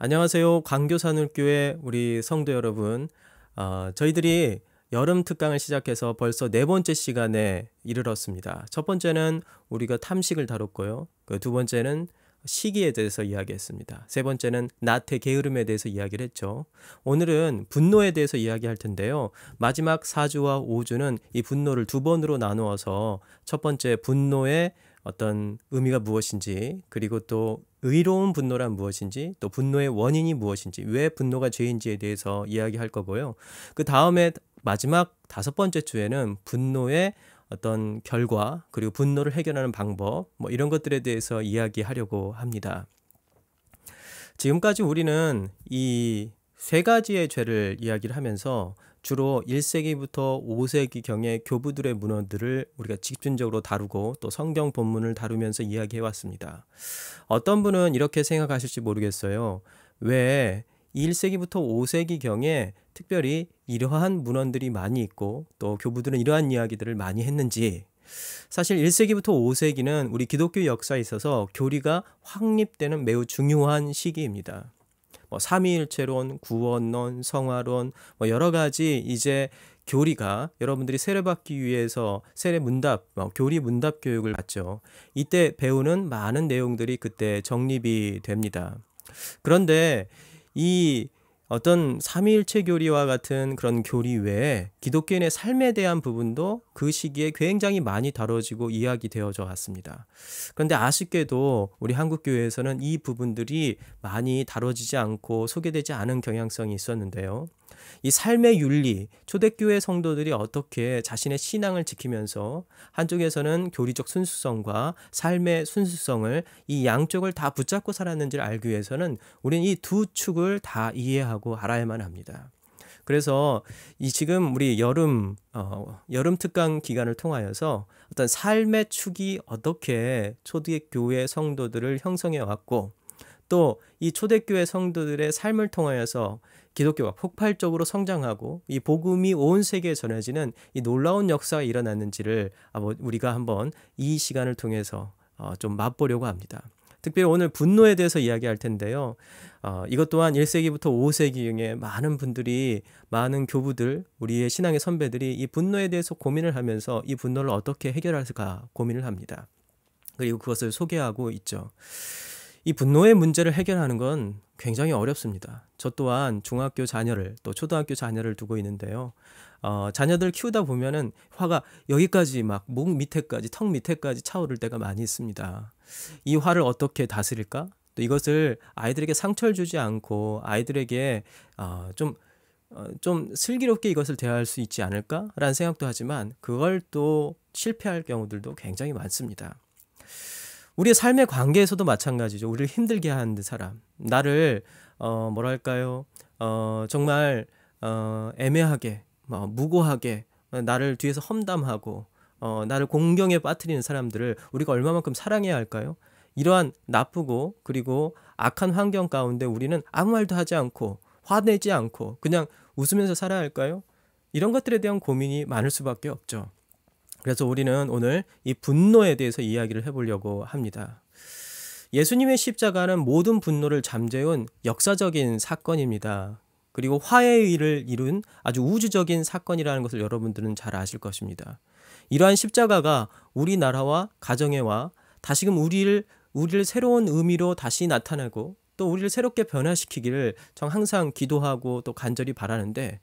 안녕하세요. 광교산울교회 우리 성도 여러분. 저희들이 여름 특강을 시작해서 벌써 네 번째 시간에 이르렀습니다. 첫 번째는 우리가 탐식을 다뤘고요. 그 두 번째는 시기에 대해서 이야기했습니다. 세 번째는 나태 게으름에 대해서 이야기를 했죠. 오늘은 분노에 대해서 이야기할 텐데요. 마지막 4주와 5주는 이 분노를 두 번으로 나누어서 첫 번째 분노의 어떤 의미가 무엇인지, 그리고 또 의로운 분노란 무엇인지, 또 분노의 원인이 무엇인지, 왜 분노가 죄인지에 대해서 이야기할 거고요. 그 다음에 마지막 다섯 번째 주에는 분노의 어떤 결과, 그리고 분노를 해결하는 방법, 이런 것들에 대해서 이야기하려고 합니다. 지금까지 우리는 이 세 가지의 죄를 이야기를 하면서 주로 1세기부터 5세기경의 교부들의 문헌들을 우리가 집중적으로 다루고 또 성경 본문을 다루면서 이야기해 왔습니다. 어떤 분은 이렇게 생각하실지 모르겠어요. 왜 1세기부터 5세기경에 특별히 이러한 문헌들이 많이 있고 또 교부들은 이러한 이야기들을 많이 했는지. 사실 1세기부터 5세기는 우리 기독교 역사에 있어서 교리가 확립되는 매우 중요한 시기입니다. 삼위일체론, 구원론, 성화론, 여러 가지 이제 교리가 여러분들이 세례받기 위해서 세례문답, 교리 문답 교육을 받죠. 이때 배우는 많은 내용들이 그때 정립이 됩니다. 그런데 이 어떤 삼위일체 교리와 같은 그런 교리 외에 기독교인의 삶에 대한 부분도 그 시기에 굉장히 많이 다뤄지고 이야기되어져 왔습니다. 그런데 아쉽게도 우리 한국교회에서는 이 부분들이 많이 다뤄지지 않고 소개되지 않은 경향성이 있었는데요. 이 삶의 윤리, 초대교회 성도들이 어떻게 자신의 신앙을 지키면서 한쪽에서는 교리적 순수성과 삶의 순수성을 이 양쪽을 다 붙잡고 살았는지를 알기 위해서는 우리는 이 두 축을 다 이해하고 알아야만 합니다. 그래서 이 지금 우리 여름 특강 기간을 통하여서 어떤 삶의 축이 어떻게 초대교회 성도들을 형성해 왔고 또 이 초대교회 성도들의 삶을 통하여서 기독교가 폭발적으로 성장하고 이 복음이 온 세계에 전해지는 이 놀라운 역사가 일어났는지를 우리가 한번 이 시간을 통해서 좀 맛보려고 합니다. 특별히 오늘 분노에 대해서 이야기할 텐데요. 이것 또한 1세기부터 5세기경에 많은 분들이, 많은 교부들, 우리의 신앙의 선배들이 이 분노에 대해서 고민을 하면서 이 분노를 어떻게 해결할까 고민을 합니다. 그리고 그것을 소개하고 있죠. 이 분노의 문제를 해결하는 건 굉장히 어렵습니다. 저 또한 중학교 자녀를 또 초등학교 자녀를 두고 있는데요. 자녀들 키우다 보면은 화가 여기까지 막 목 밑에까지, 턱 밑에까지 차오를 때가 많이 있습니다. 이 화를 어떻게 다스릴까? 또 이것을 아이들에게 상처를 주지 않고 아이들에게 좀 슬기롭게 이것을 대할 수 있지 않을까라는 생각도 하지만 그걸 또 실패할 경우들도 굉장히 많습니다. 우리의 삶의 관계에서도 마찬가지죠. 우리를 힘들게 하는 사람, 나를 정말 애매하게, 무고하게, 나를 뒤에서 험담하고 나를 공경에 빠뜨리는 사람들을 우리가 얼마만큼 사랑해야 할까요? 이러한 나쁘고 그리고 악한 환경 가운데 우리는 아무 말도 하지 않고 화내지 않고 그냥 웃으면서 살아야 할까요? 이런 것들에 대한 고민이 많을 수밖에 없죠. 그래서 우리는 오늘 이 분노에 대해서 이야기를 해보려고 합니다. 예수님의 십자가는 모든 분노를 잠재운 역사적인 사건입니다. 그리고 화해의 일을 이룬 아주 우주적인 사건이라는 것을 여러분들은 잘 아실 것입니다. 이러한 십자가가 우리나라와 가정에와 다시금 우리를 새로운 의미로 다시 나타내고 또 우리를 새롭게 변화시키기를 항상 기도하고 또 간절히 바라는데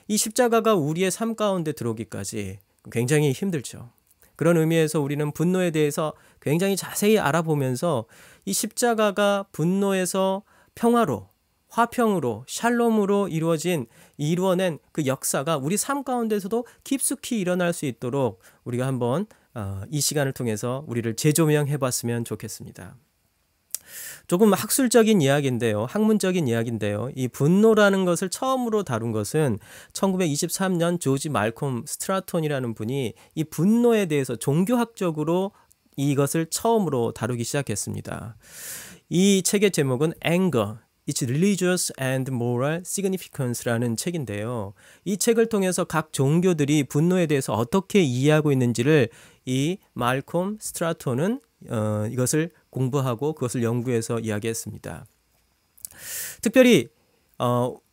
이 십자가가 우리의 삶 가운데 들어오기까지 굉장히 힘들죠. 그런 의미에서 우리는 분노에 대해서 굉장히 자세히 알아보면서 이 십자가가 분노에서 평화로, 화평으로, 샬롬으로 이루어낸 그 역사가 우리 삶 가운데서도 깊숙이 일어날 수 있도록 우리가 한번 이 시간을 통해서 우리를 재조명해 봤으면 좋겠습니다. 조금 학술적인 이야기인데요. 학문적인 이야기인데요. 이 분노라는 것을 처음으로 다룬 것은 1923년 조지 말콤 스트라톤이라는 분이 이 분노에 대해서 종교학적으로 이것을 처음으로 다루기 시작했습니다. 이 책의 제목은 Anger, Its Religious and Moral Significance라는 책인데요. 이 책을 통해서 각 종교들이 분노에 대해서 어떻게 이해하고 있는지를 이 말콤 스트라톤은 이것을 공부하고 그것을 연구해서 이야기했습니다. 특별히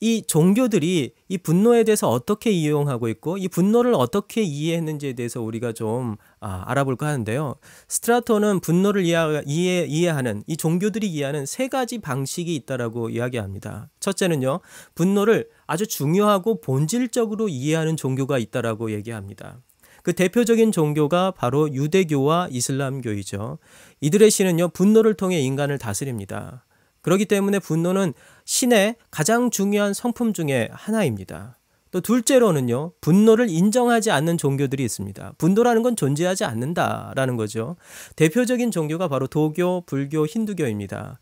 이 종교들이 이 분노에 대해서 어떻게 이용하고 있고 이 분노를 어떻게 이해했는지에 대해서 우리가 좀 알아볼까 하는데요. 스트라토는 분노를 이해하는 이 종교들이 이해하는 세 가지 방식이 있다라고 이야기합니다. 첫째는요, 분노를 아주 중요하고 본질적으로 이해하는 종교가 있다라고 얘기합니다. 그 대표적인 종교가 바로 유대교와 이슬람교이죠. 이들의 신은요, 분노를 통해 인간을 다스립니다. 그렇기 때문에 분노는 신의 가장 중요한 성품 중에 하나입니다. 또 둘째로는요, 분노를 인정하지 않는 종교들이 있습니다. 분노라는 건 존재하지 않는다라는 거죠. 대표적인 종교가 바로 도교, 불교, 힌두교입니다.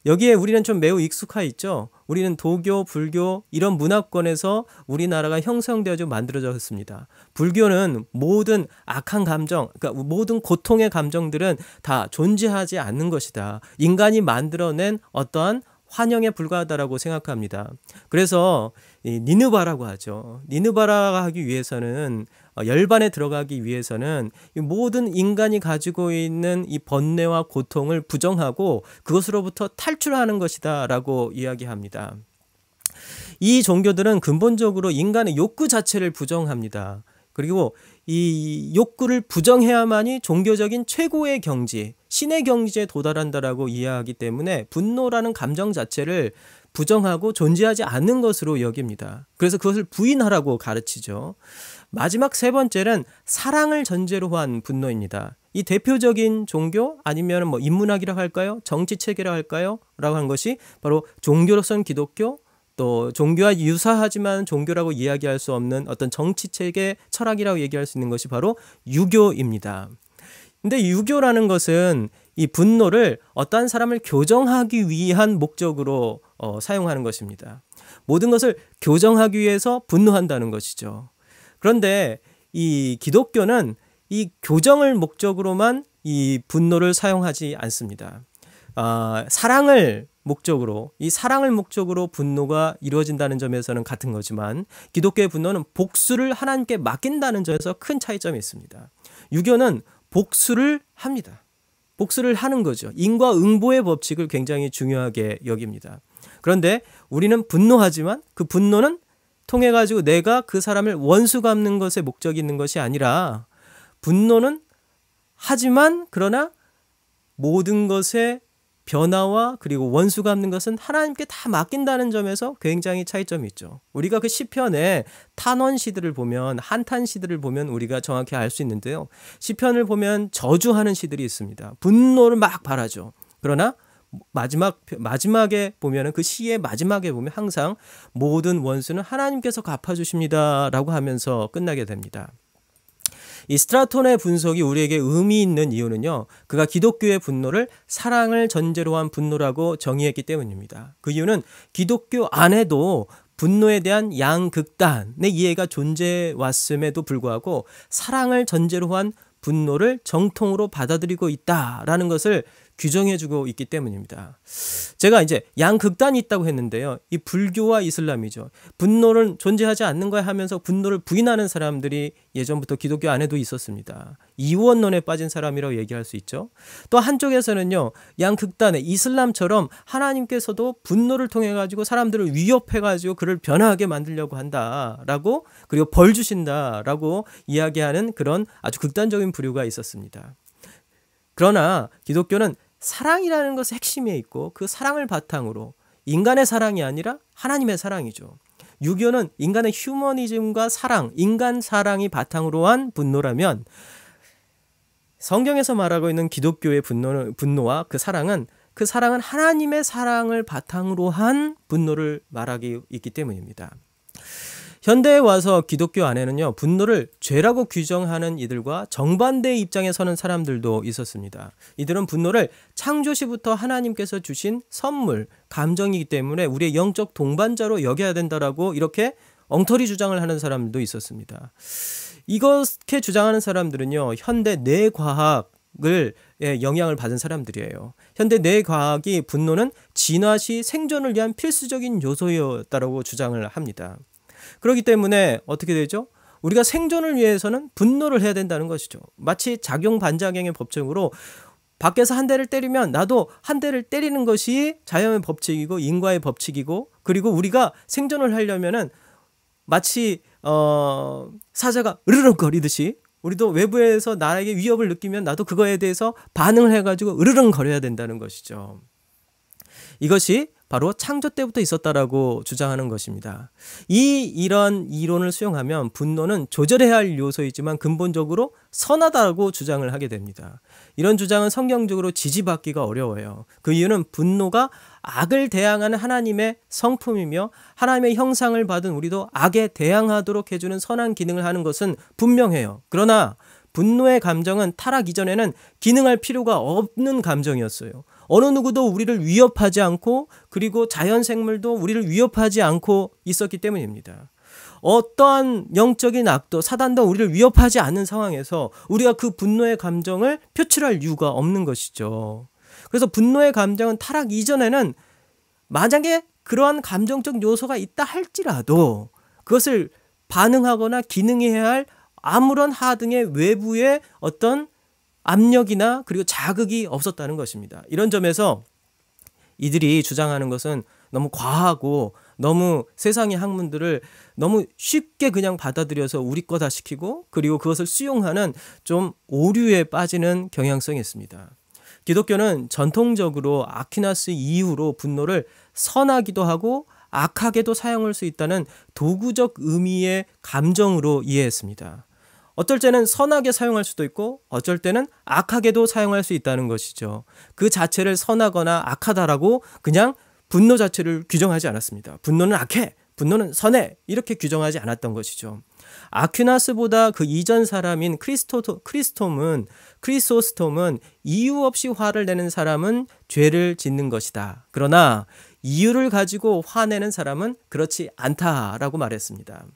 여기에 우리는 좀 매우 익숙해 있죠. 우리는 도교, 불교 이런 문화권에서 우리나라가 형성되어져 만들어졌습니다. 불교는 모든 악한 감정, 그러니까 모든 고통의 감정들은 다 존재하지 않는 것이다. 인간이 만들어낸 어떠한 환영에 불과하다라고 생각합니다. 그래서 니느바라고 하죠. 니느바라 하기 위해서는 열반에 들어가기 위해서는 모든 인간이 가지고 있는 이 번뇌와 고통을 부정하고 그것으로부터 탈출하는 것이다라고 이야기합니다. 이 종교들은 근본적으로 인간의 욕구 자체를 부정합니다. 그리고 이 욕구를 부정해야만이 종교적인 최고의 경지, 신의 경지에 도달한다라고 이해하기 때문에 분노라는 감정 자체를 부정하고 존재하지 않는 것으로 여깁니다. 그래서 그것을 부인하라고 가르치죠. 마지막 세 번째는 사랑을 전제로 한 분노입니다. 이 대표적인 종교 아니면 뭐 인문학이라고 할까요? 정치 체계라고 할까요? 라고 하는 것이 바로 종교로서는 기독교, 또 종교와 유사하지만 종교라고 이야기할 수 없는 어떤 정치체계 철학이라고 얘기할 수 있는 것이 바로 유교입니다. 근데 유교라는 것은 이 분노를 어떠한 사람을 교정하기 위한 목적으로 사용하는 것입니다. 모든 것을 교정하기 위해서 분노한다는 것이죠. 그런데 이 기독교는 이 교정을 목적으로만 이 분노를 사용하지 않습니다. 사랑을 목적으로, 이 사랑을 목적으로 분노가 이루어진다는 점에서는 같은 거지만 기독교의 분노는 복수를 하나님께 맡긴다는 점에서 큰 차이점이 있습니다. 유교는 복수를 합니다. 복수를 하는 거죠. 인과응보의 법칙을 굉장히 중요하게 여깁니다. 그런데 우리는 분노하지만 그 분노는 통해 가지고 내가 그 사람을 원수 갚는 것에 목적이 있는 것이 아니라 분노는 하지만 그러나 모든 것의 변화와 그리고 원수 갚는 것은 하나님께 다 맡긴다는 점에서 굉장히 차이점이 있죠. 우리가 그 시편의 탄원 시들을 보면, 한탄 시들을 보면 우리가 정확히 알 수 있는데요. 시편을 보면 저주하는 시들이 있습니다. 분노를 막 발하죠. 그러나 마지막에 보면은 그 시의 마지막에 보면 항상 모든 원수는 하나님께서 갚아주십니다라고 하면서 끝나게 됩니다. 이 스트라톤의 분석이 우리에게 의미 있는 이유는요, 그가 기독교의 분노를 사랑을 전제로 한 분노라고 정의했기 때문입니다. 그 이유는 기독교 안에도 분노에 대한 양극단의 이해가 존재해 왔음에도 불구하고 사랑을 전제로 한 분노를 정통으로 받아들이고 있다라는 것을 규정해주고 있기 때문입니다. 제가 이제 양극단이 있다고 했는데요. 이 불교와 이슬람이죠. 분노는 존재하지 않는 거야 하면서 분노를 부인하는 사람들이 예전부터 기독교 안에도 있었습니다. 이원론에 빠진 사람이라고 얘기할 수 있죠. 또 한쪽에서는요, 양극단의 이슬람처럼 하나님께서도 분노를 통해 가지고 사람들을 위협해 가지고 그를 변화하게 만들려고 한다라고, 그리고 벌 주신다라고 이야기하는 그런 아주 극단적인 부류가 있었습니다. 그러나 기독교는 사랑이라는 것의 핵심에 있고 그 사랑을 바탕으로, 인간의 사랑이 아니라 하나님의 사랑이죠. 유교는 인간의 휴머니즘과 사랑, 인간 사랑이 바탕으로 한 분노라면 성경에서 말하고 있는 기독교의 분노와 그 사랑은 하나님의 사랑을 바탕으로 한 분노를 말하기 있기 때문입니다. 현대에 와서 기독교 안에는요, 분노를 죄라고 규정하는 이들과 정반대의 입장에 서는 사람들도 있었습니다. 이들은 분노를 창조시부터 하나님께서 주신 선물, 감정이기 때문에 우리의 영적 동반자로 여겨야 된다라고 이렇게 엉터리 주장을 하는 사람들도 있었습니다. 이렇게 주장하는 사람들은요, 현대 뇌과학을 영향을 받은 사람들이에요. 현대 뇌과학이 분노는 진화 시 생존을 위한 필수적인 요소였다고 주장을 합니다. 그렇기 때문에 어떻게 되죠? 우리가 생존을 위해서는 분노를 해야 된다는 것이죠. 마치 작용 반작용의 법칙으로 밖에서 한 대를 때리면 나도 한 대를 때리는 것이 자연의 법칙이고 인과의 법칙이고, 그리고 우리가 생존을 하려면은 마치 사자가 으르렁거리듯이 우리도 외부에서 나에게 위협을 느끼면 나도 그거에 대해서 반응을 해가지고 으르렁거려야 된다는 것이죠. 이것이 바로 창조 때부터 있었다라고 주장하는 것입니다. 이런 이론을 수용하면 분노는 조절해야 할 요소이지만 근본적으로 선하다고 주장을 하게 됩니다. 이런 주장은 성경적으로 지지받기가 어려워요. 그 이유는 분노가 악을 대항하는 하나님의 성품이며 하나님의 형상을 받은 우리도 악에 대항하도록 해주는 선한 기능을 하는 것은 분명해요. 그러나 분노의 감정은 타락 이전에는 기능할 필요가 없는 감정이었어요. 어느 누구도 우리를 위협하지 않고, 그리고 자연 생물도 우리를 위협하지 않고 있었기 때문입니다. 어떠한 영적인 악도 사단도 우리를 위협하지 않는 상황에서 우리가 그 분노의 감정을 표출할 이유가 없는 것이죠. 그래서 분노의 감정은 타락 이전에는 만약에 그러한 감정적 요소가 있다 할지라도 그것을 반응하거나 기능해야 할 아무런 하등의 외부의 어떤 압력이나 그리고 자극이 없었다는 것입니다. 이런 점에서 이들이 주장하는 것은 너무 과하고 너무 세상의 학문들을 너무 쉽게 그냥 받아들여서 우리 거다 시키고, 그리고 그것을 수용하는 좀 오류에 빠지는 경향성이 있습니다. 기독교는 전통적으로 아퀴나스 이후로 분노를 선하기도 하고 악하게도 사용할 수 있다는 도구적 의미의 감정으로 이해했습니다. 어떨 때는 선하게 사용할 수도 있고 어쩔 때는 악하게도 사용할 수 있다는 것이죠. 그 자체를 선하거나 악하다라고 그냥 분노 자체를 규정하지 않았습니다. 분노는 악해, 분노는 선해, 이렇게 규정하지 않았던 것이죠. 아퀴나스보다 그 이전 사람인 크리소스톰은 이유 없이 화를 내는 사람은 죄를 짓는 것이다. 그러나 이유를 가지고 화내는 사람은 그렇지 않다라고 말했습니다.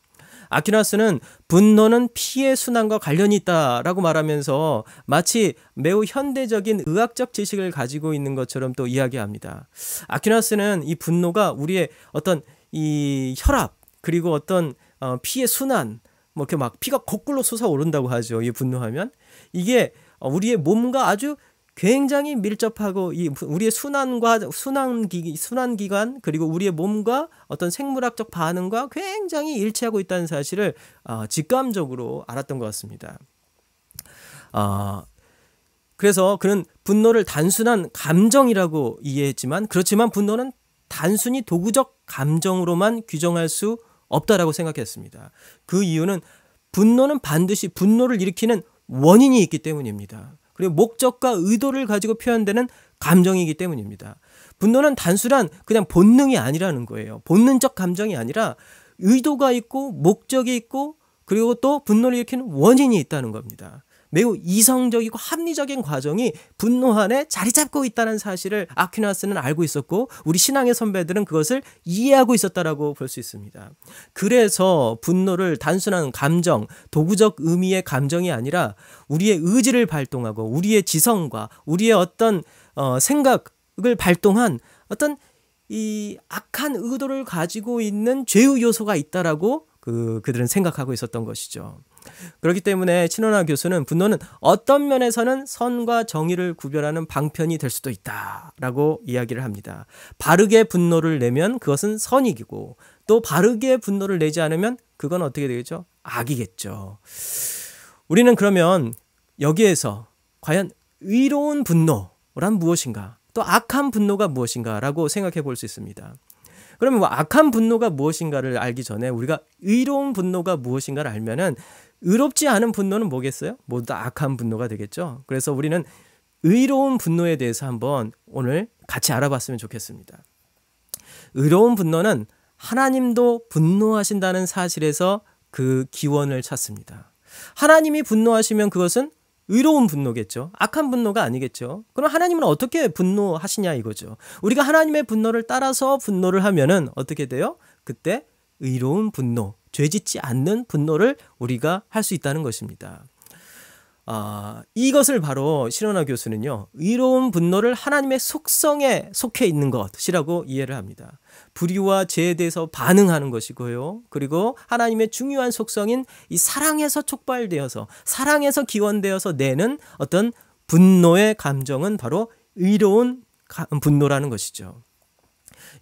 아퀴나스는 분노는 피의 순환과 관련이 있다라고 말하면서 마치 매우 현대적인 의학적 지식을 가지고 있는 것처럼 또 이야기합니다. 아퀴나스는 이 분노가 우리의 어떤 이 혈압, 그리고 어떤 피의 순환, 뭐 이렇게 막 피가 거꾸로 솟아오른다고 하죠. 이 분노하면 이게 우리의 몸과 아주 굉장히 밀접하고 우리의 순환기관, 그리고 우리의 몸과 어떤 생물학적 반응과 굉장히 일치하고 있다는 사실을 직감적으로 알았던 것 같습니다. 그래서 그는 분노를 단순한 감정이라고 이해했지만, 그렇지만 분노는 단순히 도구적 감정으로만 규정할 수 없다라고 생각했습니다. 그 이유는 분노는 반드시 분노를 일으키는 원인이 있기 때문입니다. 그리고 목적과 의도를 가지고 표현되는 감정이기 때문입니다. 분노는 단순한 그냥 본능이 아니라는 거예요. 본능적 감정이 아니라 의도가 있고 목적이 있고, 그리고 또 분노를 일으키는 원인이 있다는 겁니다. 매우 이성적이고 합리적인 과정이 분노 안에 자리 잡고 있다는 사실을 아퀴나스는 알고 있었고, 우리 신앙의 선배들은 그것을 이해하고 있었다라고 볼 수 있습니다. 그래서 분노를 단순한 감정, 도구적 의미의 감정이 아니라 우리의 의지를 발동하고 우리의 지성과 우리의 어떤 생각을 발동한 어떤 이 악한 의도를 가지고 있는 죄의 요소가 있다라고 그들은 생각하고 있었던 것이죠. 그렇기 때문에 친원화 교수는 분노는 어떤 면에서는 선과 정의를 구별하는 방편이 될 수도 있다라고 이야기를 합니다. 바르게 분노를 내면 그것은 선이고, 또 바르게 분노를 내지 않으면 그건 어떻게 되겠죠? 악이겠죠. 우리는 그러면 여기에서 과연 의로운 분노란 무엇인가, 또 악한 분노가 무엇인가라고 생각해 볼 수 있습니다. 그러면 뭐 악한 분노가 무엇인가를 알기 전에 우리가 의로운 분노가 무엇인가를 알면은, 의롭지 않은 분노는 뭐겠어요? 모두 다 악한 분노가 되겠죠. 그래서 우리는 의로운 분노에 대해서 한번 오늘 같이 알아봤으면 좋겠습니다. 의로운 분노는 하나님도 분노하신다는 사실에서 그 기원을 찾습니다. 하나님이 분노하시면 그것은 의로운 분노겠죠. 악한 분노가 아니겠죠. 그럼 하나님은 어떻게 분노하시냐 이거죠. 우리가 하나님의 분노를 따라서 분노를 하면은 어떻게 돼요? 그때 의로운 분노, 죄짓지 않는 분노를 우리가 할 수 있다는 것입니다. 이것을 바로 신원화 교수는요, 의로운 분노를 하나님의 속성에 속해 있는 것이라고 이해를 합니다. 불의와 죄에 대해서 반응하는 것이고요. 그리고 하나님의 중요한 속성인 이 사랑에서 촉발되어서, 사랑에서 기원되어서 내는 어떤 분노의 감정은 바로 의로운 분노라는 것이죠.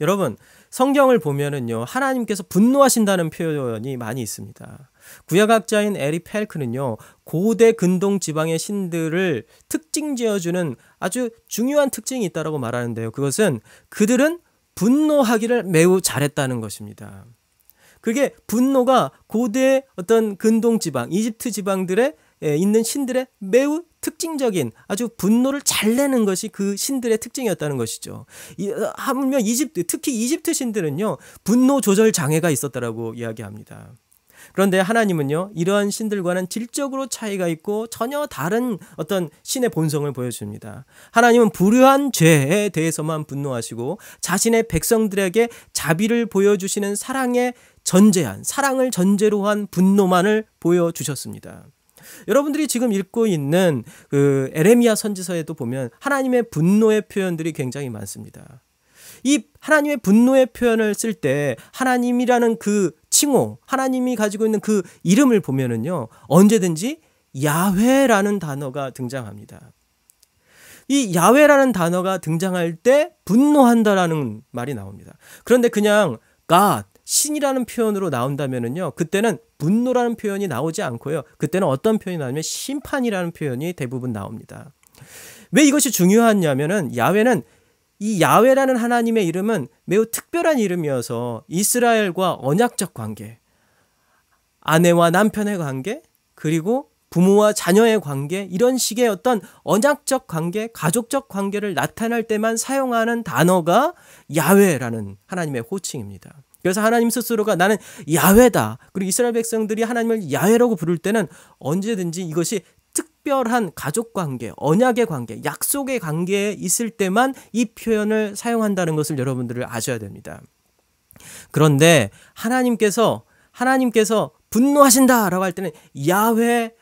여러분, 성경을 보면은요, 하나님께서 분노하신다는 표현이 많이 있습니다. 구약학자인 에리 펠크는요, 고대 근동 지방의 신들을 특징 지어주는 아주 중요한 특징이 있다고 말하는데요. 그것은 그들은 분노하기를 매우 잘했다는 것입니다. 그게 분노가 고대 어떤 근동 지방, 이집트 지방들에 있는 신들의 매우 특징적인 아주 분노를 잘 내는 것이 그 신들의 특징이었다는 것이죠. 하물며 특히 이집트 신들은요, 분노 조절 장애가 있었다라고 이야기합니다. 그런데 하나님은요, 이러한 신들과는 질적으로 차이가 있고 전혀 다른 어떤 신의 본성을 보여줍니다. 하나님은 불의한 죄에 대해서만 분노하시고 자신의 백성들에게 자비를 보여주시는 사랑을 전제로 한 분노만을 보여주셨습니다. 여러분들이 지금 읽고 있는 그 에레미야 선지서에도 보면 하나님의 분노의 표현들이 굉장히 많습니다. 이 하나님의 분노의 표현을 쓸 때 하나님이라는 그 칭호, 하나님이 가지고 있는 그 이름을 보면은요, 언제든지 야훼라는 단어가 등장합니다. 이 야훼라는 단어가 등장할 때 분노한다라는 말이 나옵니다. 그런데 그냥 God, 신이라는 표현으로 나온다면은요, 그때는 분노라는 표현이 나오지 않고요. 그때는 어떤 표현이 나오냐면 심판이라는 표현이 대부분 나옵니다. 왜 이것이 중요하냐면은 이 야훼라는 하나님의 이름은 매우 특별한 이름이어서 이스라엘과 언약적 관계, 아내와 남편의 관계, 그리고 부모와 자녀의 관계, 이런 식의 어떤 언약적 관계, 가족적 관계를 나타낼 때만 사용하는 단어가 야훼라는 하나님의 호칭입니다. 그래서 하나님 스스로가 나는 야훼다. 그리고 이스라엘 백성들이 하나님을 야훼라고 부를 때는 언제든지 이것이 특별한 가족관계, 언약의 관계, 약속의 관계에 있을 때만 이 표현을 사용한다는 것을 여러분들을 아셔야 됩니다. 그런데 하나님께서 분노하신다라고 할 때는 야훼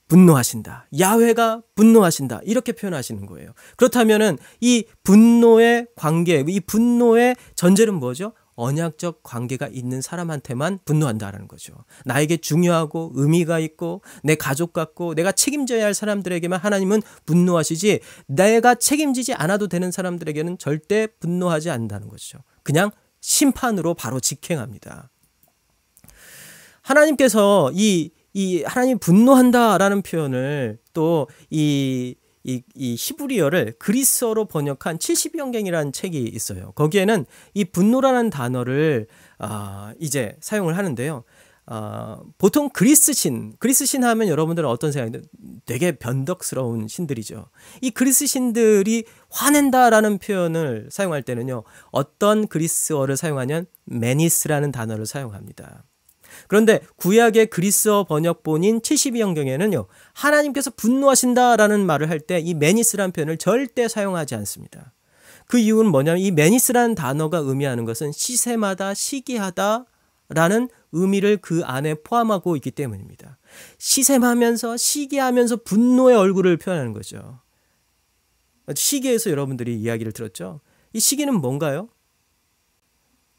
분노하신다, 야훼가 분노하신다, 이렇게 표현하시는 거예요. 그렇다면은 이 분노의 관계, 이 분노의 전제는 뭐죠? 언약적 관계가 있는 사람한테만 분노한다라는 거죠. 나에게 중요하고 의미가 있고 내 가족 같고 내가 책임져야 할 사람들에게만 하나님은 분노하시지, 내가 책임지지 않아도 되는 사람들에게는 절대 분노하지 않는다는 것이죠. 그냥 심판으로 바로 직행합니다. 하나님께서 이 하나님 분노한다라는 표현을 또 이 히브리어를 그리스어로 번역한 70연경이라는 책이 있어요. 거기에는 이 분노라는 단어를 이제 사용을 하는데요. 보통 그리스 신 하면 여러분들은 어떤 생각이 되게 변덕스러운 신들이죠. 이 그리스 신들이 화낸다라는 표현을 사용할 때는요, 어떤 그리스어를 사용하냐면 메니스라는 단어를 사용합니다. 그런데 구약의 그리스어 번역본인 72연경에는요, 하나님께서 분노하신다라는 말을 할 때 이 메니스라는 표현을 절대 사용하지 않습니다. 그 이유는 뭐냐면 이 메니스라는 단어가 의미하는 것은 시샘하다, 시기하다라는 의미를 그 안에 포함하고 있기 때문입니다. 시샘하면서 시기하면서 분노의 얼굴을 표현하는 거죠. 시기에서 여러분들이 이야기를 들었죠. 이 시기는 뭔가요?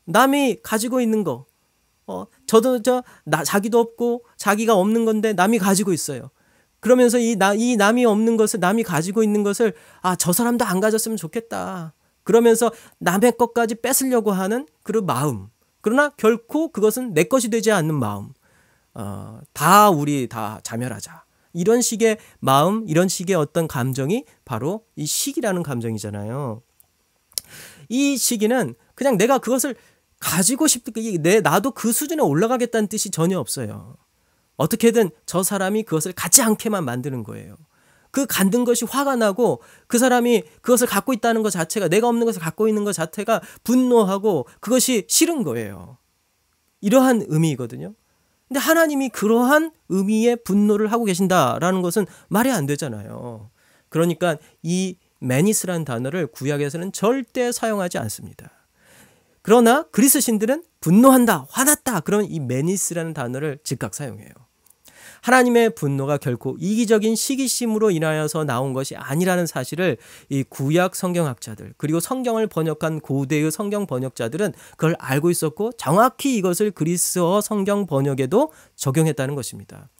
남이 가지고 있는 거, 자기도 없고 자기가 없는 건데 남이 가지고 있어요. 그러면서 이 남이 없는 것을, 남이 가지고 있는 것을, 저 사람도 안 가졌으면 좋겠다. 그러면서 남의 것까지 뺏으려고 하는 그런 마음. 그러나 결코 그것은 내 것이 되지 않는 마음. 우리 다 자멸하자. 이런 식의 마음, 이런 식의 어떤 감정이 바로 이 시기라는 감정이잖아요. 이 시기는 그냥 내가 그것을 가지고 나도 그 수준에 올라가겠다는 뜻이 전혀 없어요. 어떻게든 저 사람이 그것을 갖지 않게만 만드는 거예요. 그 갖는 것이 화가 나고 그 사람이 그것을 갖고 있다는 것 자체가, 내가 없는 것을 갖고 있는 것 자체가 분노하고 그것이 싫은 거예요. 이러한 의미이거든요. 근데 하나님이 그러한 의미의 분노를 하고 계신다라는 것은 말이 안 되잖아요. 그러니까 이 메니스라는 단어를 구약에서는 절대 사용하지 않습니다. 그러나 그리스 신들은 분노한다, 화났다, 그런 이 메니스라는 단어를 즉각 사용해요. 하나님의 분노가 결코 이기적인 시기심으로 인하여서 나온 것이 아니라는 사실을 이 구약 성경학자들, 그리고 성경을 번역한 고대의 성경 번역자들은 그걸 알고 있었고 정확히 이것을 그리스어 성경 번역에도 적용했다는 것입니다.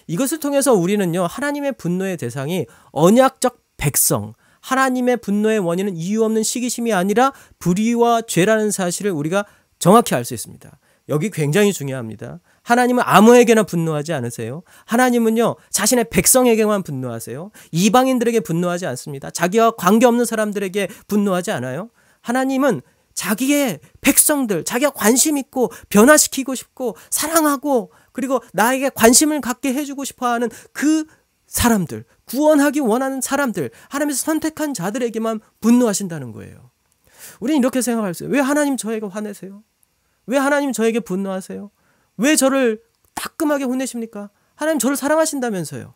이것을 통해서 우리는요, 하나님의 분노의 대상이 언약적 백성, 하나님의 분노의 원인은 이유 없는 시기심이 아니라 불의와 죄라는 사실을 우리가 정확히 알 수 있습니다. 여기 굉장히 중요합니다. 하나님은 아무에게나 분노하지 않으세요. 하나님은요, 자신의 백성에게만 분노하세요. 이방인들에게 분노하지 않습니다. 자기와 관계없는 사람들에게 분노하지 않아요. 하나님은 자기의 백성들, 자기가 관심 있고 변화시키고 싶고 사랑하고 그리고 나에게 관심을 갖게 해주고 싶어하는 그 사람들, 구원하기 원하는 사람들, 하나님께서 선택한 자들에게만 분노하신다는 거예요. 우리는 이렇게 생각할 수 있어요. 왜 하나님 저에게 화내세요? 왜 하나님 저에게 분노하세요? 왜 저를 따끔하게 혼내십니까? 하나님 저를 사랑하신다면서요.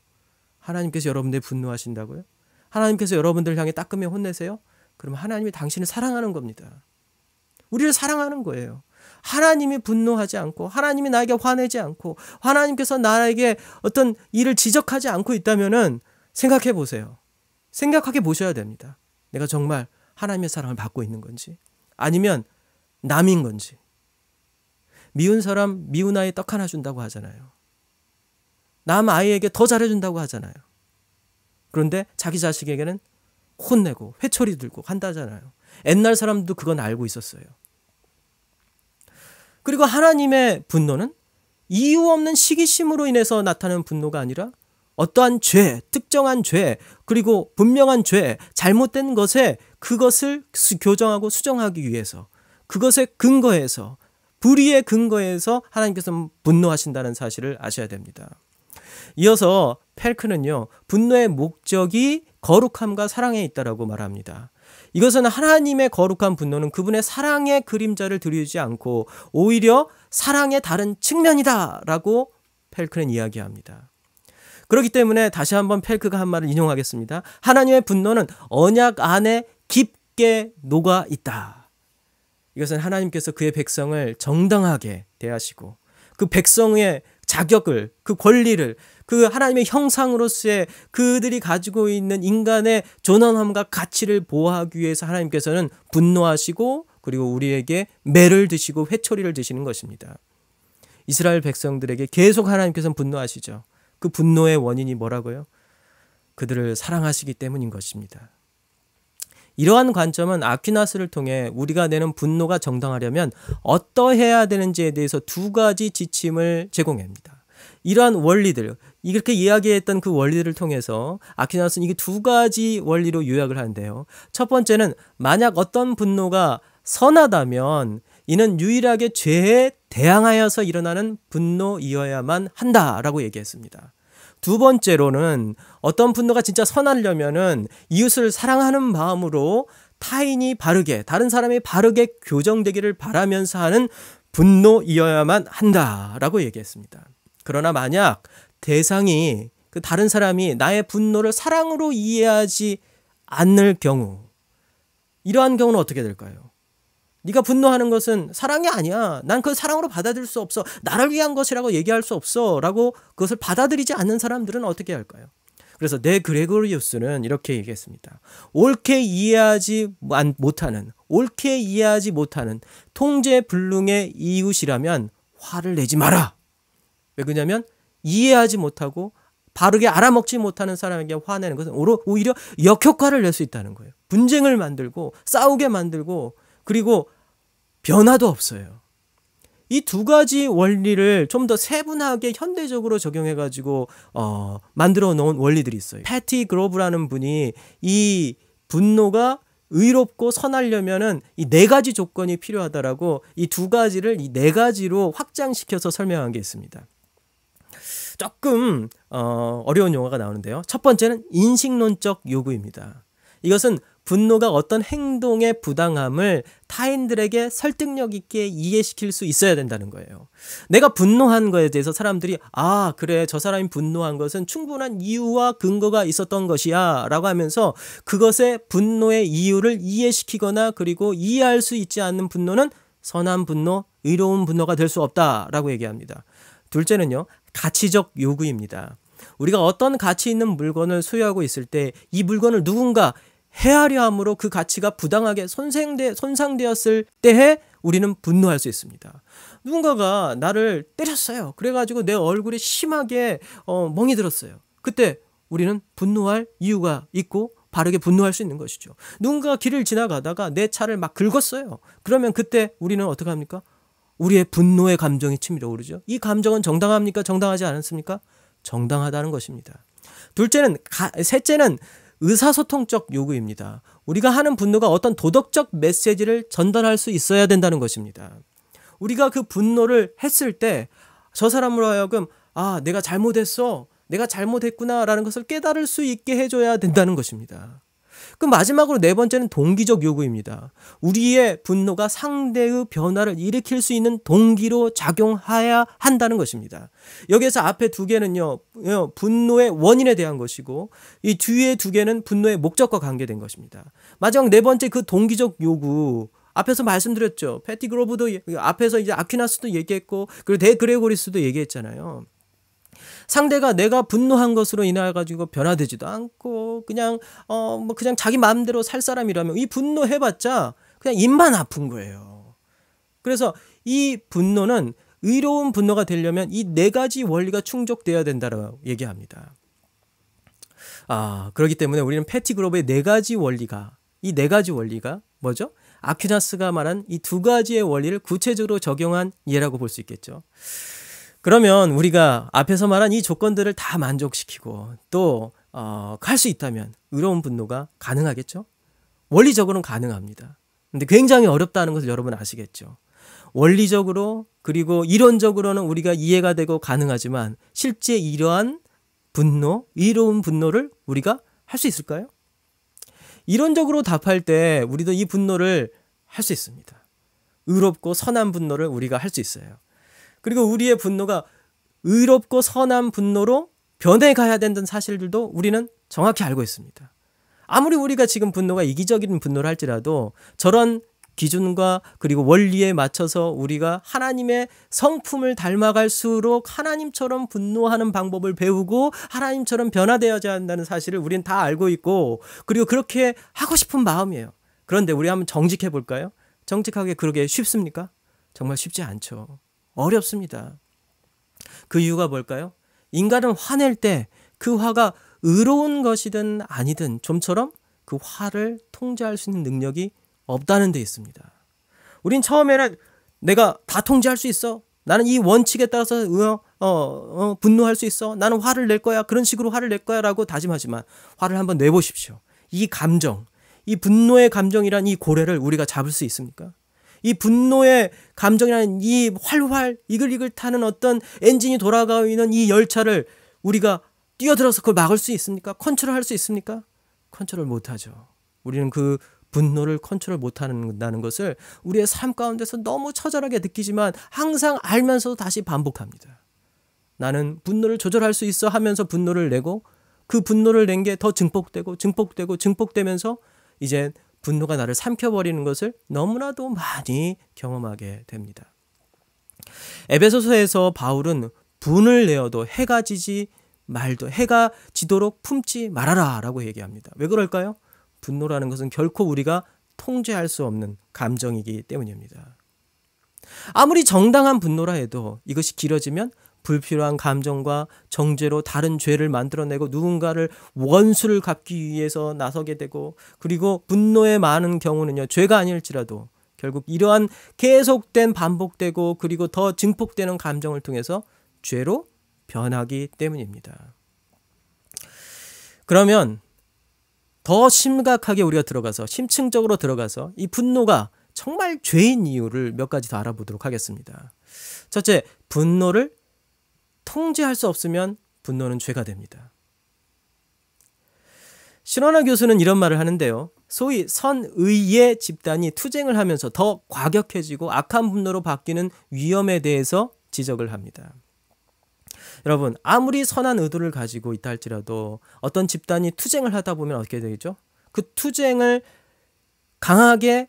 하나님께서 여러분들 분노하신다고요? 하나님께서 여러분들 향해 따끔히 혼내세요? 그럼 하나님이 당신을 사랑하는 겁니다. 우리를 사랑하는 거예요. 하나님이 분노하지 않고 하나님이 나에게 화내지 않고 하나님께서 나에게 어떤 일을 지적하지 않고 있다면은 생각해 보세요. 생각하게 보셔야 됩니다. 내가 정말 하나님의 사랑을 받고 있는 건지 아니면 남인 건지. 미운 사람 미운 아이 떡 하나 준다고 하잖아요. 남 아이에게 더 잘해준다고 하잖아요. 그런데 자기 자식에게는 혼내고 회초리 들고 한다잖아요. 옛날 사람도 그건 알고 있었어요. 그리고 하나님의 분노는 이유 없는 시기심으로 인해서 나타나는 분노가 아니라 어떠한 죄, 특정한 죄, 그리고 분명한 죄, 잘못된 것에 그것을 교정하고 수정하기 위해서 그것에 근거해서 불의의 근거에서 하나님께서 분노하신다는 사실을 아셔야 됩니다. 이어서 펠크는요, 분노의 목적이 거룩함과 사랑에 있다라고 말합니다. 이것은 하나님의 거룩한 분노는 그분의 사랑의 그림자를 들이지 않고 오히려 사랑의 다른 측면이다라고 펠크는 이야기합니다. 그렇기 때문에 다시 한번 펠크가 한 말을 인용하겠습니다. 하나님의 분노는 언약 안에 깊게 녹아 있다. 이것은 하나님께서 그의 백성을 정당하게 대하시고 그 백성의 자격을, 그 권리를, 그 하나님의 형상으로서의 그들이 가지고 있는 인간의 존엄함과 가치를 보호하기 위해서 하나님께서는 분노하시고 그리고 우리에게 매를 드시고 회초리를 드시는 것입니다. 이스라엘 백성들에게 계속 하나님께서는 분노하시죠. 그 분노의 원인이 뭐라고요? 그들을 사랑하시기 때문인 것입니다. 이러한 관점은 아퀴나스를 통해 우리가 내는 분노가 정당하려면 어떠해야 되는지에 대해서 두 가지 지침을 제공합니다. 이러한 원리들, 이렇게 이야기했던 그 원리들을 통해서 아퀴나스는 이게 두 가지 원리로 요약을 하는데요. 첫 번째는 만약 어떤 분노가 선하다면 이는 유일하게 죄에 대항하여서 일어나는 분노이어야만 한다라고 얘기했습니다. 두 번째로는 어떤 분노가 진짜 선하려면은 이웃을 사랑하는 마음으로 타인이 바르게, 다른 사람이 바르게 교정되기를 바라면서 하는 분노이어야만 한다라고 얘기했습니다. 그러나 만약 대상이 그 다른 사람이 나의 분노를 사랑으로 이해하지 않을 경우, 이러한 경우는 어떻게 될까요? 네가 분노하는 것은 사랑이 아니야. 난 그걸 사랑으로 받아들일 수 없어. 나를 위한 것이라고 얘기할 수 없어. 라고 그것을 받아들이지 않는 사람들은 어떻게 할까요? 그래서 네 그레고리우스는 이렇게 얘기했습니다. 옳게 이해하지 못하는 통제불능의 이웃이라면 화를 내지 마라. 왜 그러냐면 이해하지 못하고 바르게 알아먹지 못하는 사람에게 화내는 것은 오히려 역효과를 낼 수 있다는 거예요. 분쟁을 만들고 싸우게 만들고 그리고 변화도 없어요. 이 두 가지 원리를 좀 더 세분하게 현대적으로 적용해가지고 만들어 놓은 원리들이 있어요. 패티 그로브라는 분이 이 분노가 의롭고 선하려면은 이 네 가지 조건이 필요하다라고 이 두 가지를 이 네 가지로 확장시켜서 설명한 게 있습니다. 조금 어려운 용어가 나오는데요. 첫 번째는 인식론적 요구입니다. 이것은 분노가 어떤 행동의 부당함을 타인들에게 설득력 있게 이해시킬 수 있어야 된다는 거예요. 내가 분노한 거에 대해서 사람들이 그래 저 사람이 분노한 것은 충분한 이유와 근거가 있었던 것이야 라고 하면서 그것의 분노의 이유를 이해시키거나 그리고 이해할 수 있지 않는 분노는 선한 분노, 의로운 분노가 될 수 없다라고 얘기합니다. 둘째는요, 가치적 요구입니다. 우리가 어떤 가치 있는 물건을 소유하고 있을 때 이 물건을 누군가 헤아려 함으로 그 가치가 부당하게 손상되었을 때에 우리는 분노할 수 있습니다. 누군가가 나를 때렸어요. 그래가지고 내 얼굴에 심하게 멍이 들었어요. 그때 우리는 분노할 이유가 있고 바르게 분노할 수 있는 것이죠. 누군가가 길을 지나가다가 내 차를 막 긁었어요. 그러면 그때 우리는 어떻게 합니까? 우리의 분노의 감정이 치밀어 오르죠. 이 감정은 정당합니까? 정당하지 않습니까? 정당하다는 것입니다. 셋째는 의사소통적 요구입니다. 우리가 하는 분노가 어떤 도덕적 메시지를 전달할 수 있어야 된다는 것입니다. 우리가 그 분노를 했을 때 저 사람으로 하여금 내가 잘못했어. 내가 잘못했구나라는 것을 깨달을 수 있게 해줘야 된다는 것입니다. 그 마지막으로 네 번째는 동기적 요구입니다. 우리의 분노가 상대의 변화를 일으킬 수 있는 동기로 작용해야 한다는 것입니다. 여기에서 앞에 두 개는요, 분노의 원인에 대한 것이고 이 뒤에 두 개는 분노의 목적과 관계된 것입니다. 마지막 네 번째 그 동기적 요구, 앞에서 말씀드렸죠. 패티 그로브도 앞에서 이제 아퀴나스도 얘기했고 그리고 데 그레고리스도 얘기했잖아요. 상대가 내가 분노한 것으로 인해 가지고 변화되지도 않고 그냥 그냥 자기 마음대로 살 사람이라면 이 분노해봤자 그냥 입만 아픈 거예요. 그래서 이 분노는 의로운 분노가 되려면 이 네 가지 원리가 충족되어야 된다고 얘기합니다. 그렇기 때문에 우리는 패티 그로브의 이 네 가지 원리가 뭐죠? 아퀴나스가 말한 이 두 가지의 원리를 구체적으로 적용한 예라고 볼 수 있겠죠. 그러면 우리가 앞에서 말한 이 조건들을 다 만족시키고 또 할 수 있다면 의로운 분노가 가능하겠죠? 원리적으로는 가능합니다. 근데 굉장히 어렵다는 것을 여러분 아시겠죠? 원리적으로 그리고 이론적으로는 우리가 이해가 되고 가능하지만 실제 이러한 분노, 의로운 분노를 우리가 할 수 있을까요? 이론적으로 답할 때 우리도 이 분노를 할 수 있습니다. 의롭고 선한 분노를 우리가 할 수 있어요. 그리고 우리의 분노가 의롭고 선한 분노로 변해가야 된다는 사실들도 우리는 정확히 알고 있습니다. 아무리 우리가 지금 분노가 이기적인 분노를 할지라도 저런 기준과 그리고 원리에 맞춰서 우리가 하나님의 성품을 닮아갈수록 하나님처럼 분노하는 방법을 배우고 하나님처럼 변화되어야 한다는 사실을 우리는 다 알고 있고 그리고 그렇게 하고 싶은 마음이에요. 그런데 우리 한번 정직해 볼까요? 정직하게 그러게 쉽습니까? 정말 쉽지 않죠. 어렵습니다. 그 이유가 뭘까요? 인간은 화낼 때 그 화가 의로운 것이든 아니든 좀처럼 그 화를 통제할 수 있는 능력이 없다는 데 있습니다. 우린 처음에는 내가 다 통제할 수 있어. 나는 이 원칙에 따라서 분노할 수 있어. 나는 화를 낼 거야. 그런 식으로 화를 낼 거야 라고 다짐하지만 화를 한번 내보십시오. 이 감정, 이 분노의 감정이란 이 고래를 우리가 잡을 수 있습니까? 이 분노의 감정이라는 이 활활 이글이글 타는 어떤 엔진이 돌아가고 있는 이 열차를 우리가 뛰어들어서 그걸 막을 수 있습니까? 컨트롤할 수 있습니까? 컨트롤 못하죠. 우리는 그 분노를 컨트롤 못한다는 것을 우리의 삶 가운데서 너무 처절하게 느끼지만 항상 알면서도 다시 반복합니다. 나는 분노를 조절할 수 있어 하면서 분노를 내고 그 분노를 낸 게 더 증폭되면서 이제 분노가 나를 삼켜버리는 것을 너무나도 많이 경험하게 됩니다. 에베소서에서 바울은 분을 내어도 해가 지도록 품지 말아라 라고 얘기합니다. 왜 그럴까요? 분노라는 것은 결코 우리가 통제할 수 없는 감정이기 때문입니다. 아무리 정당한 분노라 해도 이것이 길어지면 불필요한 감정과 정죄로 다른 죄를 만들어내고 누군가를 원수를 갚기 위해서 나서게 되고 그리고 분노의 많은 경우는요 죄가 아닐지라도 결국 이러한 계속된 반복되고 그리고 더 증폭되는 감정을 통해서 죄로 변하기 때문입니다. 그러면 더 심각하게 우리가 심층적으로 들어가서 이 분노가 정말 죄인 이유를 몇 가지 더 알아보도록 하겠습니다. 첫째, 분노를 통제할 수 없으면 분노는 죄가 됩니다. 신원화 교수는 이런 말을 하는데요. 소위 선의의 집단이 투쟁을 하면서 더 과격해지고 악한 분노로 바뀌는 위험에 대해서 지적을 합니다. 여러분, 아무리 선한 의도를 가지고 있다 할지라도 어떤 집단이 투쟁을 하다 보면 어떻게 되죠? 그 투쟁을 강하게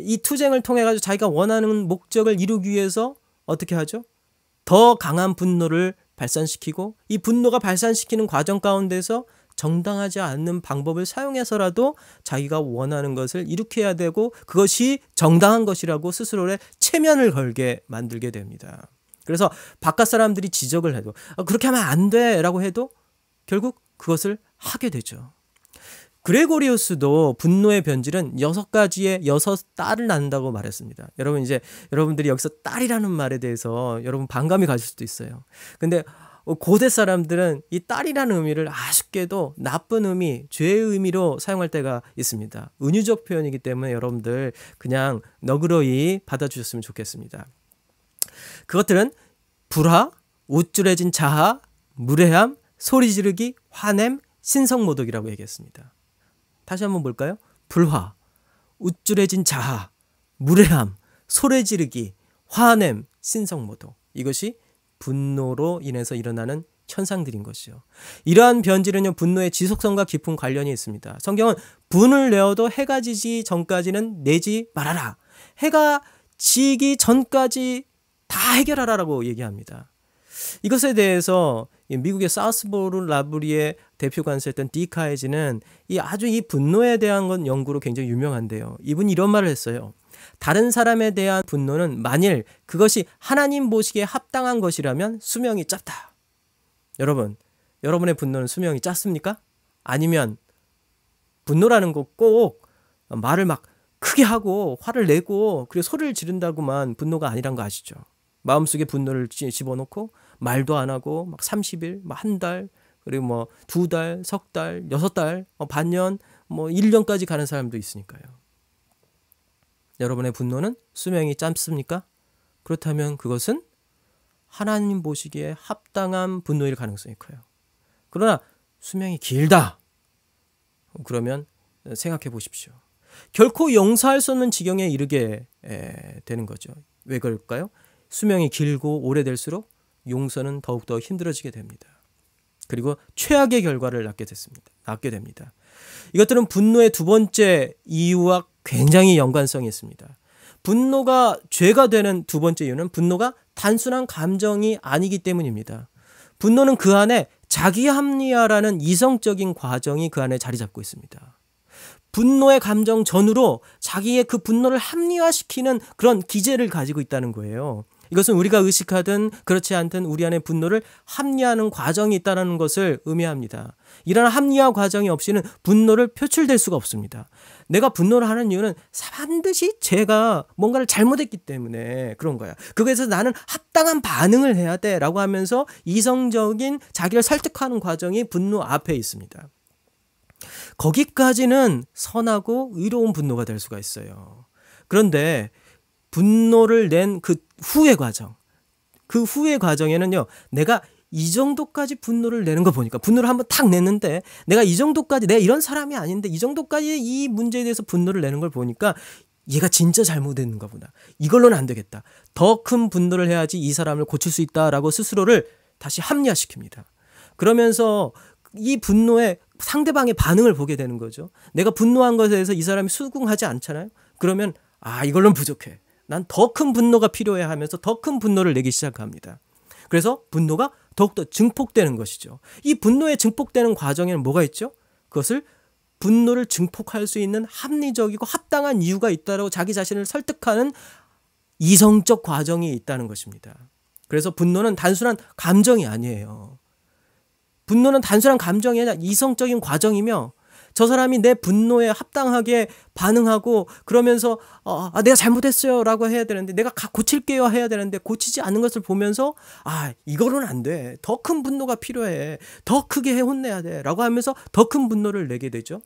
이 투쟁을 통해 가지고 자기가 원하는 목적을 이루기 위해서 어떻게 하죠? 더 강한 분노를 발산시키고 이 분노가 발산시키는 과정 가운데서 정당하지 않는 방법을 사용해서라도 자기가 원하는 것을 이룩해야 되고 그것이 정당한 것이라고 스스로의 체면을 걸게 만들게 됩니다. 그래서 바깥 사람들이 지적을 해도 그렇게 하면 안 돼라고 해도 결국 그것을 하게 되죠. 그레고리우스도 분노의 변질은 6가지의 6딸을 낳는다고 말했습니다. 여러분 이제 여러분들이 여기서 딸이라는 말에 대해서 여러분 반감이 가실 수도 있어요. 근데 고대 사람들은 이 딸이라는 의미를 아쉽게도 나쁜 의미, 죄의 의미로 사용할 때가 있습니다. 은유적 표현이기 때문에 여러분들 그냥 너그러이 받아주셨으면 좋겠습니다. 그것들은 불화, 우쭐해진 자아, 무례함, 소리 지르기, 화냄, 신성모독이라고 얘기했습니다. 다시 한번 볼까요? 불화, 우쭐해진 자아, 무례함, 소리 지르기, 화냄, 신성모독. 이것이 분노로 인해서 일어나는 현상들인 것이죠. 이러한 변질은요, 분노의 지속성과 깊은 관련이 있습니다. 성경은 분을 내어도 해가 지기 전까지는 내지 말아라. 해가 지기 전까지 다 해결하라라고 얘기합니다. 이것에 대해서 미국의 사우스보로 라브리의 대표 간사였던 디카이지는 아주 이 분노에 대한 건 연구로 굉장히 유명한데요. 이분이 이런 말을 했어요. 다른 사람에 대한 분노는 만일 그것이 하나님 보시기에 합당한 것이라면 수명이 짧다. 여러분, 여러분의 분노는 수명이 짧습니까? 아니면 분노라는 거 꼭 말을 막 크게 하고 화를 내고 그리고 소리를 지른다고만 분노가 아니란 거 아시죠? 마음속에 분노를 집어넣고 말도 안 하고 막 30일, 막 한 달, 그리고 뭐 2달, 석 달, 6달, 반년, 1년까지 가는 사람도 있으니까요. 여러분의 분노는 수명이 짧습니까? 그렇다면 그것은 하나님 보시기에 합당한 분노일 가능성이 커요. 그러나 수명이 길다. 그러면 생각해 보십시오. 결코 용서할 수 없는 지경에 이르게 되는 거죠. 왜 그럴까요? 수명이 길고 오래될수록 용서는 더욱더 힘들어지게 됩니다. 그리고 최악의 결과를 낳게 됩니다. 이것들은 분노의 두 번째 이유와 굉장히 연관성이 있습니다. 분노가 죄가 되는 두 번째 이유는 분노가 단순한 감정이 아니기 때문입니다. 분노는 그 안에 자기 합리화라는 이성적인 과정이 그 안에 자리 잡고 있습니다. 분노의 감정 전후로 자기의 그 분노를 합리화시키는 그런 기제를 가지고 있다는 거예요. 이것은 우리가 의식하든 그렇지 않든 우리 안에 분노를 합리화하는 과정이 있다는 것을 의미합니다. 이런 합리화 과정이 없이는 분노를 표출될 수가 없습니다. 내가 분노를 하는 이유는 반드시 제가 뭔가를 잘못했기 때문에 그런 거야. 그거에서 나는 합당한 반응을 해야 돼 라고 하면서 이성적인 자기를 설득하는 과정이 분노 앞에 있습니다. 거기까지는 선하고 의로운 분노가 될 수가 있어요. 그런데 분노를 낸 그 후의 과정, 그 후의 과정에는요, 내가 이 정도까지 분노를 내는 거 보니까 분노를 한번 탁 냈는데 내가 이 정도까지, 내가 이런 사람이 아닌데 이 정도까지 이 문제에 대해서 분노를 내는 걸 보니까 얘가 진짜 잘못했는가 보다. 이걸로는 안 되겠다. 더 큰 분노를 해야지 이 사람을 고칠 수 있다라고 스스로를 다시 합리화시킵니다. 그러면서 이 분노에 상대방의 반응을 보게 되는 거죠. 내가 분노한 것에 대해서 이 사람이 수긍하지 않잖아요. 그러면 이걸로는 부족해. 난 더 큰 분노가 필요해 하면서 더 큰 분노를 내기 시작합니다. 그래서 분노가 더욱더 증폭되는 것이죠. 이 분노에 증폭되는 과정에는 뭐가 있죠? 그것을 분노를 증폭할 수 있는 합리적이고 합당한 이유가 있다고 자기 자신을 설득하는 이성적 과정이 있다는 것입니다. 그래서 분노는 단순한 감정이 아니에요. 분노는 단순한 감정이 아니라 이성적인 과정이며 저 사람이 내 분노에 합당하게 반응하고 그러면서 내가 잘못했어요 라고 해야 되는데 내가 고칠게요 해야 되는데 고치지 않는 것을 보면서 이거로는 안 돼. 더 큰 분노가 필요해. 더 크게 혼내야 돼 라고 하면서 더 큰 분노를 내게 되죠.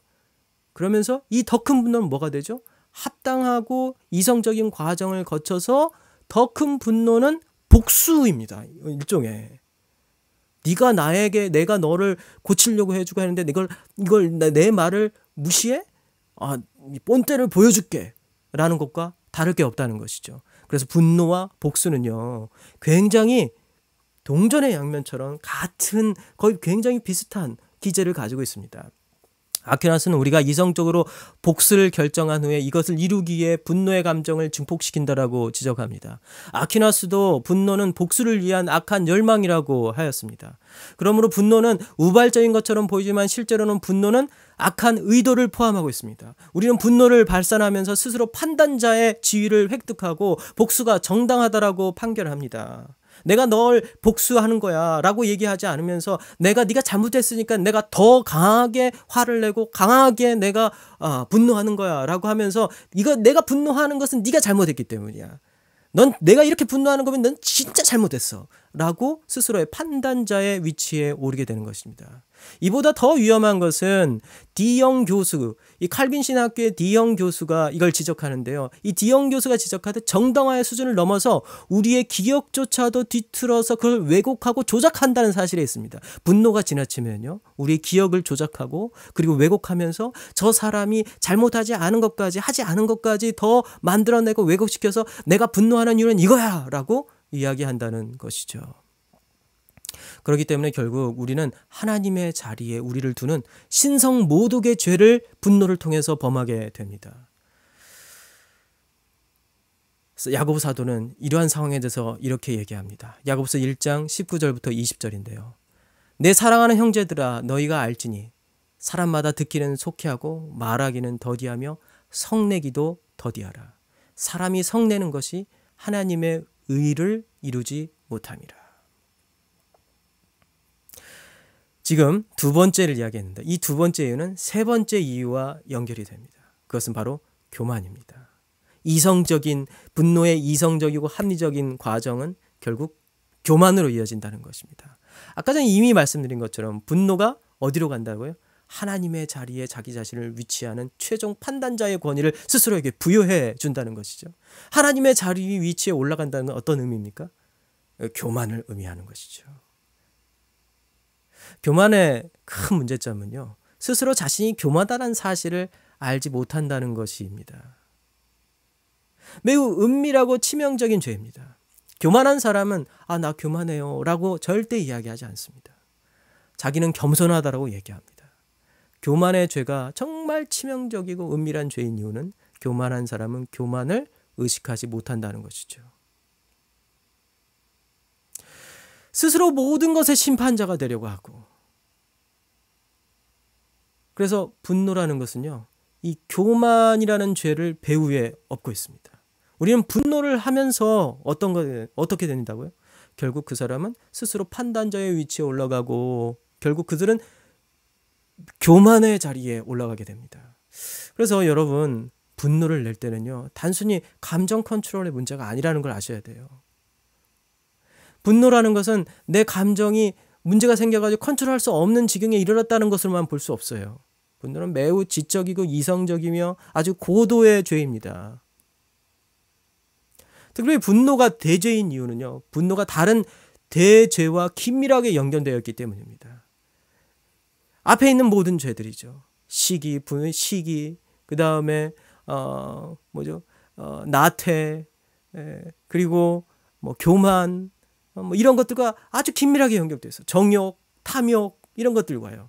그러면서 이 더 큰 분노는 뭐가 되죠? 합당하고 이성적인 과정을 거쳐서 더 큰 분노는 복수입니다. 일종의. 네가 나에게 내가 너를 고치려고 해주고 하는데 이걸 내 말을 무시해? 본때를 보여줄게 라는 것과 다를 게 없다는 것이죠. 그래서 분노와 복수는요 굉장히 동전의 양면처럼 같은 거의 굉장히 비슷한 기제를 가지고 있습니다. 아퀴나스는 우리가 이성적으로 복수를 결정한 후에 이것을 이루기 위해 분노의 감정을 증폭시킨다라고 지적합니다. 아퀴나스도 분노는 복수를 위한 악한 열망이라고 하였습니다. 그러므로 분노는 우발적인 것처럼 보이지만 실제로는 분노는 악한 의도를 포함하고 있습니다. 우리는 분노를 발산하면서 스스로 판단자의 지위를 획득하고 복수가 정당하다라고 판결합니다. 내가 널 복수하는 거야 라고 얘기하지 않으면서 네가 잘못했으니까 내가 더 강하게 화를 내고 강하게 내가 분노하는 거야 라고 하면서 이거 내가 분노하는 것은 네가 잘못했기 때문이야. 내가 이렇게 분노하는 거면 넌 진짜 잘못했어 라고 스스로의 판단자의 위치에 오르게 되는 것입니다. 이보다 더 위험한 것은 디영 교수, 이 칼빈 신학교의 디영 교수가 이걸 지적하는데요. 이 디영 교수가 지적하듯 정당화의 수준을 넘어서 우리의 기억조차도 뒤틀어서 그걸 왜곡하고 조작한다는 사실에 있습니다. 분노가 지나치면요, 우리의 기억을 조작하고 그리고 왜곡하면서 저 사람이 잘못하지 않은 것까지 하지 않은 것까지 더 만들어내고 왜곡시켜서 내가 분노하는 이유는 이거야 라고 이야기한다는 것이죠. 그렇기 때문에 결국 우리는 하나님의 자리에 우리를 두는 신성 모독의 죄를 분노를 통해서 범하게 됩니다. 야고보 사도는 이러한 상황에 대해서 이렇게 얘기합니다. 야고보서 1장 19절부터 20절인데요. 내 사랑하는 형제들아, 너희가 알지니 사람마다 듣기는 속히하고 말하기는 더디하며 성내기도 더디하라. 사람이 성내는 것이 하나님의 의를 이루지 못함이라. 지금 두 번째를 이야기했는데 이 두 번째 이유는 세 번째 이유와 연결이 됩니다. 그것은 바로 교만입니다. 분노의 이성적이고 합리적인 과정은 결국 교만으로 이어진다는 것입니다. 아까 전에 이미 말씀드린 것처럼 분노가 어디로 간다고요? 하나님의 자리에 자기 자신을 위치하는 최종 판단자의 권위를 스스로에게 부여해 준다는 것이죠. 하나님의 자리 위치에 올라간다는 건 어떤 의미입니까? 교만을 의미하는 것이죠. 교만의 큰 문제점은요, 스스로 자신이 교만하다는 사실을 알지 못한다는 것입니다. 매우 은밀하고 치명적인 죄입니다. 교만한 사람은 나 교만해요 라고 절대 이야기하지 않습니다. 자기는 겸손하다라고 얘기합니다. 교만의 죄가 정말 치명적이고 은밀한 죄인 이유는 교만한 사람은 교만을 의식하지 못한다는 것이죠. 스스로 모든 것의 심판자가 되려고 하고, 그래서 분노라는 것은요, 이 교만이라는 죄를 배후에 업고 있습니다. 우리는 분노를 하면서 어떻게 된다고요? 결국 그 사람은 스스로 판단자의 위치에 올라가고 결국 그들은 교만의 자리에 올라가게 됩니다. 그래서 여러분, 분노를 낼 때는요, 단순히 감정 컨트롤의 문제가 아니라는 걸 아셔야 돼요. 분노라는 것은 내 감정이 문제가 생겨가지고 컨트롤할 수 없는 지경에 이르렀다는 것으로만 볼 수 없어요. 분노는 매우 지적이고 이성적이며 아주 고도의 죄입니다. 특별히 분노가 대죄인 이유는요, 분노가 다른 대죄와 긴밀하게 연결되어 있기 때문입니다. 앞에 있는 모든 죄들이죠. 시기, 그 다음에 나태, 그리고 교만, 이런 것들과 아주 긴밀하게 연결되어 있어요. 정욕, 탐욕, 이런 것들과요.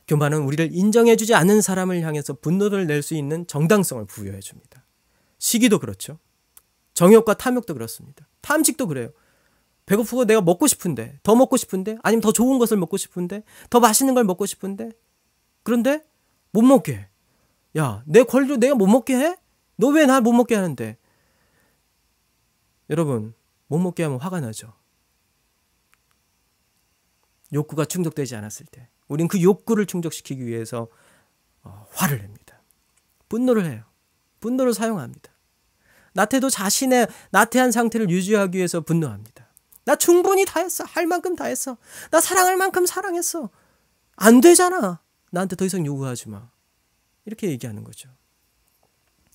교만은 우리를 인정해주지 않는 사람을 향해서 분노를 낼 수 있는 정당성을 부여해 줍니다. 시기도 그렇죠. 정욕과 탐욕도 그렇습니다. 탐식도 그래요. 배고프고 내가 먹고 싶은데, 더 먹고 싶은데, 아니면 더 좋은 것을 먹고 싶은데, 더 맛있는 걸 먹고 싶은데, 그런데 못 먹게 해. 야, 내 권리로 내가 못 먹게 해? 너 왜 날 못 먹게 하는데? 여러분, 못 먹게 하면 화가 나죠. 욕구가 충족되지 않았을 때 우린 그 욕구를 충족시키기 위해서 화를 냅니다. 분노를 해요. 분노를 사용합니다. 나태도 자신의 나태한 상태를 유지하기 위해서 분노합니다. 나 충분히 다 했어. 할 만큼 다 했어. 나 사랑할 만큼 사랑했어. 안 되잖아. 나한테 더 이상 요구하지 마. 이렇게 얘기하는 거죠.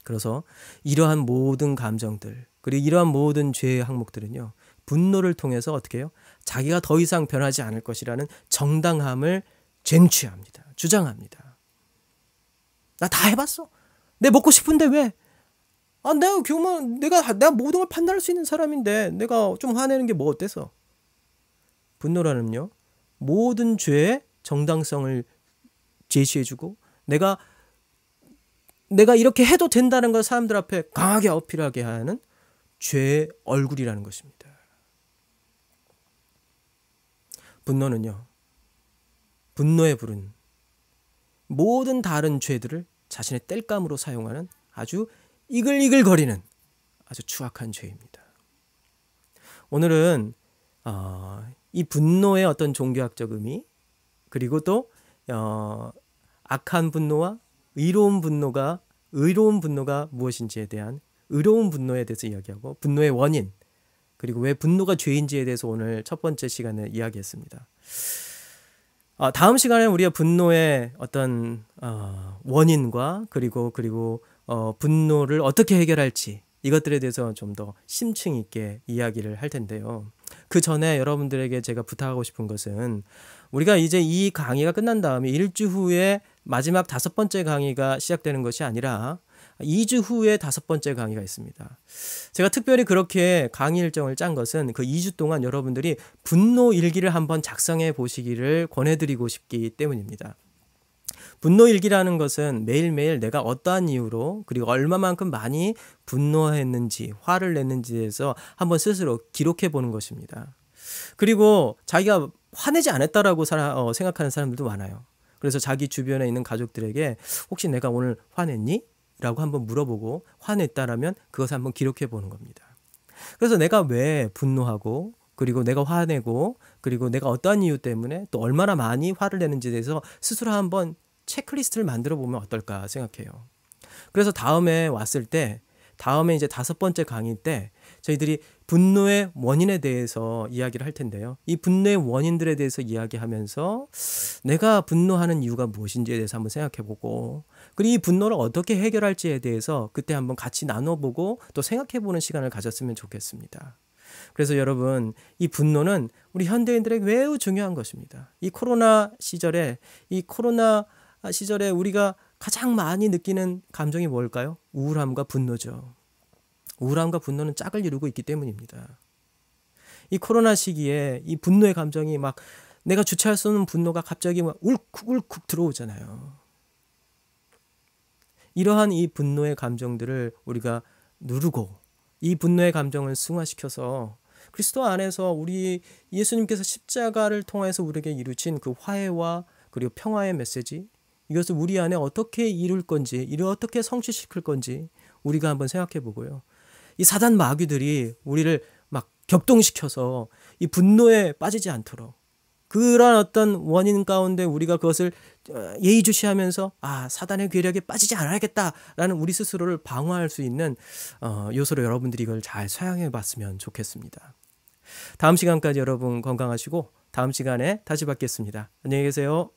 그래서 이러한 모든 감정들, 그리고 이러한 모든 죄의 항목들은요, 분노를 통해서 어떻게 해요? 자기가 더 이상 변하지 않을 것이라는 정당함을 쟁취합니다. 주장합니다. 나 다 해봤어. 내 먹고 싶은데 왜? 내가 모든 걸 판단할 수 있는 사람인데 내가 좀 화내는 게 뭐 어때서? 분노라는요, 모든 죄의 정당성을 제시해주고 내가 이렇게 해도 된다는 걸 사람들 앞에 강하게 어필하게 하는 죄의 얼굴이라는 것입니다. 분노는요, 분노의 불은 모든 다른 죄들을 자신의 땔감으로 사용하는 아주 이글이글거리는 아주 추악한 죄입니다. 오늘은 이 분노의 어떤 종교학적 의미, 그리고 또 악한 분노와 의로운 분노가 무엇인지에 대한 의로운 분노에 대해서 이야기하고, 분노의 원인, 그리고 왜 분노가 죄인지에 대해서 오늘 첫 번째 시간에 이야기했습니다. 다음 시간에 우리가 분노의 어떤 원인과 그리고 분노를 어떻게 해결할지, 이것들에 대해서 좀 더 심층 있게 이야기를 할 텐데요. 그 전에 여러분들에게 제가 부탁하고 싶은 것은, 우리가 이제 이 강의가 끝난 다음에 일주 후에 마지막 5번째 강의가 시작되는 것이 아니라 2주 후에 5번째 강의가 있습니다. 제가 특별히 그렇게 강의 일정을 짠 것은 그 2주 동안 여러분들이 분노 일기를 한번 작성해 보시기를 권해드리고 싶기 때문입니다. 분노 일기라는 것은 매일매일 내가 어떠한 이유로, 그리고 얼마만큼 많이 분노했는지, 화를 냈는지에 대해서 한번 스스로 기록해 보는 것입니다. 그리고 자기가 화내지 않았다라고 생각하는 사람들도 많아요. 그래서 자기 주변에 있는 가족들에게 혹시 내가 오늘 화냈니? 라고 한번 물어보고, 화냈다라면 그것을 한번 기록해 보는 겁니다. 그래서 내가 왜 분노하고, 그리고 내가 화내고, 그리고 내가 어떠한 이유 때문에 또 얼마나 많이 화를 내는지에 대해서 스스로 한번 체크리스트를 만들어 보면 어떨까 생각해요. 그래서 다음에 왔을 때, 다음에 이제 5번째 강의 때 저희들이 분노의 원인에 대해서 이야기를 할 텐데요. 이 분노의 원인들에 대해서 이야기하면서 내가 분노하는 이유가 무엇인지에 대해서 한번 생각해 보고, 그리고 이 분노를 어떻게 해결할지에 대해서 그때 한번 같이 나눠보고 또 생각해 보는 시간을 가졌으면 좋겠습니다. 그래서 여러분, 이 분노는 우리 현대인들에게 매우 중요한 것입니다. 이 코로나 시절에 우리가 가장 많이 느끼는 감정이 뭘까요? 우울함과 분노죠. 우울함과 분노는 짝을 이루고 있기 때문입니다. 이 코로나 시기에 이 분노의 감정이 막, 내가 주체할 수 없는 분노가 갑자기 막 울컥울컥 들어오잖아요. 이러한 이 분노의 감정들을 우리가 누르고, 이 분노의 감정을 승화시켜서 그리스도 안에서 우리 예수님께서 십자가를 통해서 우리에게 이루신 그 화해와 그리고 평화의 메시지, 이것을 우리 안에 어떻게 이룰 건지, 이를 어떻게 성취시킬 건지 우리가 한번 생각해 보고요. 이 사단 마귀들이 우리를 막 격동시켜서 이 분노에 빠지지 않도록, 그런 어떤 원인 가운데 우리가 그것을 예의주시하면서 사단의 괴력에 빠지지 않아야겠다라는 우리 스스로를 방어할 수 있는 요소로 여러분들이 이걸 잘 사용해 봤으면 좋겠습니다. 다음 시간까지 여러분 건강하시고 다음 시간에 다시 뵙겠습니다. 안녕히 계세요.